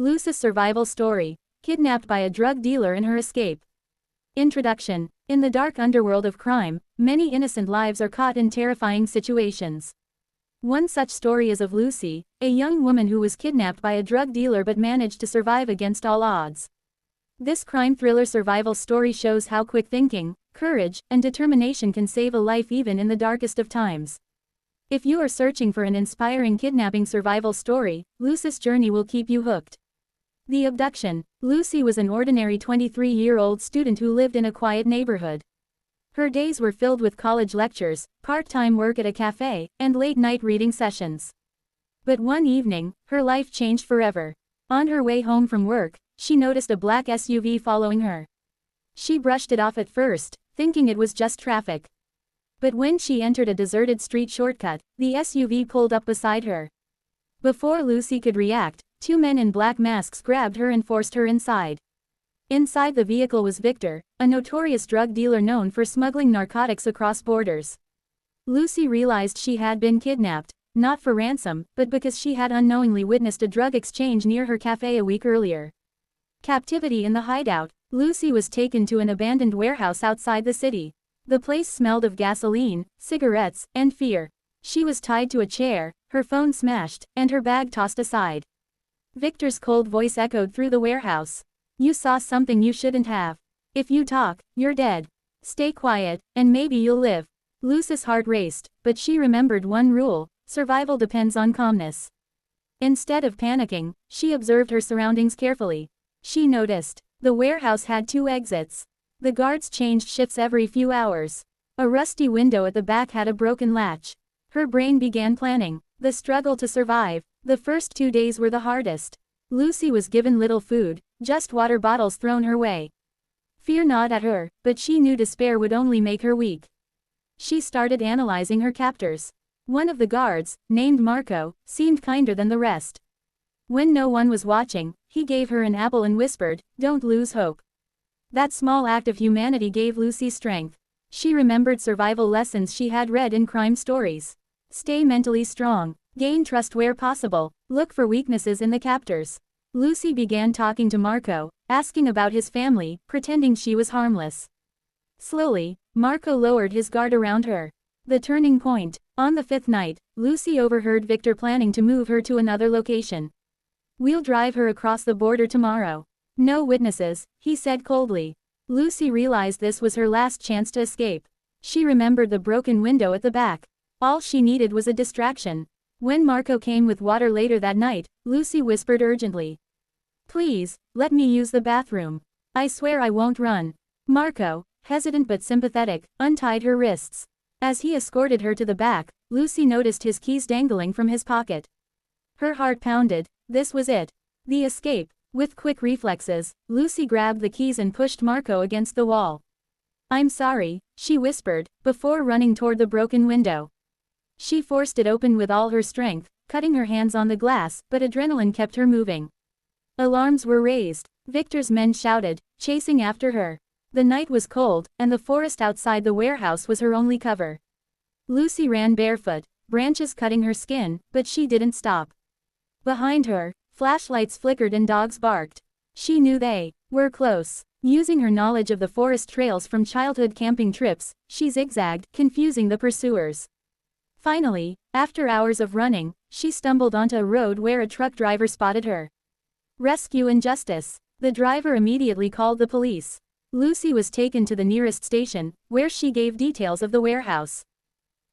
Lucy's survival story. Kidnapped by a drug dealer and her escape. Introduction. In the dark underworld of crime, many innocent lives are caught in terrifying situations. One such story is of Lucy, a young woman who was kidnapped by a drug dealer but managed to survive against all odds. This crime thriller survival story shows how quick thinking, courage, and determination can save a life even in the darkest of times. If you are searching for an inspiring kidnapping survival story, Lucy's journey will keep you hooked. The abduction. Lucy was an ordinary 23-year-old student who lived in a quiet neighborhood. Her days were filled with college lectures, part-time work at a cafe, and late-night reading sessions. But one evening, her life changed forever. On her way home from work, she noticed a black SUV following her. She brushed it off at first, thinking it was just traffic. But when she entered a deserted street shortcut, the SUV pulled up beside her. Before Lucy could react, two men in black masks grabbed her and forced her inside. Inside the vehicle was Victor, a notorious drug dealer known for smuggling narcotics across borders. Lucy realized she had been kidnapped, not for ransom, but because she had unknowingly witnessed a drug exchange near her cafe a week earlier. Captivity in the hideout. Lucy was taken to an abandoned warehouse outside the city. The place smelled of gasoline, cigarettes, and fear. She was tied to a chair, her phone smashed, and her bag tossed aside. Victor's cold voice echoed through the warehouse. "You saw something you shouldn't have. If you talk, you're dead. Stay quiet, and maybe you'll live." Lucy's heart raced, but she remembered one rule: survival depends on calmness. Instead of panicking, she observed her surroundings carefully. She noticed the warehouse had two exits. The guards changed shifts every few hours. A rusty window at the back had a broken latch. Her brain began planning the struggle to survive. The first 2 days were the hardest. Lucy was given little food, just water bottles thrown her way. Fear gnawed at her, but she knew despair would only make her weak. She started analyzing her captors. One of the guards, named Marco, seemed kinder than the rest. When no one was watching, he gave her an apple and whispered, "Don't lose hope." That small act of humanity gave Lucy strength. She remembered survival lessons she had read in crime stories. Stay mentally strong. Gain trust where possible. Look for weaknesses in the captors. Lucy began talking to Marco, asking about his family, pretending she was harmless. Slowly, Marco lowered his guard around her. The turning point. On the 5th night, Lucy overheard Victor planning to move her to another location. "We'll drive her across the border tomorrow. No witnesses," he said coldly. Lucy realized this was her last chance to escape. She remembered the broken window at the back. All she needed was a distraction. When Marco came with water later that night, Lucy whispered urgently, "Please, let me use the bathroom. I swear I won't run." Marco, hesitant but sympathetic, untied her wrists. As he escorted her to the back, Lucy noticed his keys dangling from his pocket. Her heart pounded. This was it. The escape. With quick reflexes, Lucy grabbed the keys and pushed Marco against the wall. "I'm sorry," she whispered, before running toward the broken window. She forced it open with all her strength, cutting her hands on the glass, but adrenaline kept her moving. Alarms were raised. Victor's men shouted, chasing after her. The night was cold, and the forest outside the warehouse was her only cover. Lucy ran barefoot, branches cutting her skin, but she didn't stop. Behind her, flashlights flickered and dogs barked. She knew they were close. Using her knowledge of the forest trails from childhood camping trips, she zigzagged, confusing the pursuers. Finally, after hours of running, she stumbled onto a road where a truck driver spotted her. Rescue and justice. The driver immediately called the police. Lucy was taken to the nearest station, where she gave details of the warehouse.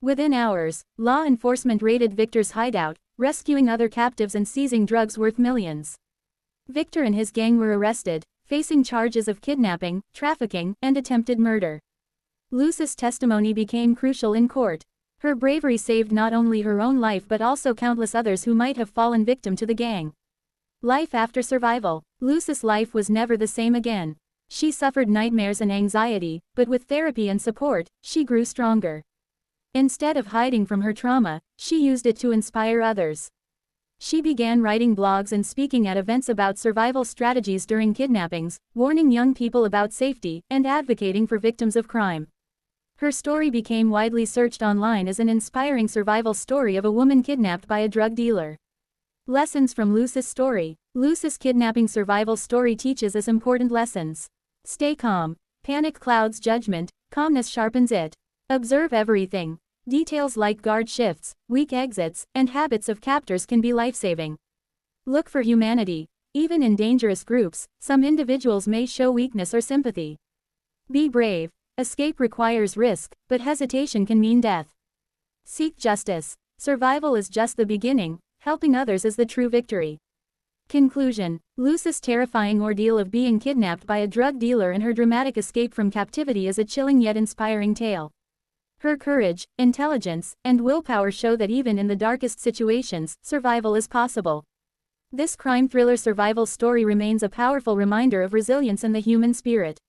Within hours, law enforcement raided Victor's hideout, rescuing other captives and seizing drugs worth millions. Victor and his gang were arrested, facing charges of kidnapping, trafficking, and attempted murder. Lucy's testimony became crucial in court. Her bravery saved not only her own life but also countless others who might have fallen victim to the gang. Life after survival. Lucy's life was never the same again. She suffered nightmares and anxiety, but with therapy and support, she grew stronger. Instead of hiding from her trauma, she used it to inspire others. She began writing blogs and speaking at events about survival strategies during kidnappings, warning young people about safety, and advocating for victims of crime. Her story became widely searched online as an inspiring survival story of a woman kidnapped by a drug dealer. Lessons from Lucy's story. Luce's kidnapping survival story teaches us important lessons. Stay calm. Panic clouds judgment, calmness sharpens it. Observe everything. Details like guard shifts, weak exits, and habits of captors can be life-saving. Look for humanity. Even in dangerous groups, some individuals may show weakness or sympathy. Be brave. Escape requires risk, but hesitation can mean death. Seek justice. Survival is just the beginning, helping others is the true victory. Conclusion. Luce's terrifying ordeal of being kidnapped by a drug dealer and her dramatic escape from captivity is a chilling yet inspiring tale. Her courage, intelligence, and willpower show that even in the darkest situations, survival is possible. This crime thriller survival story remains a powerful reminder of resilience and the human spirit.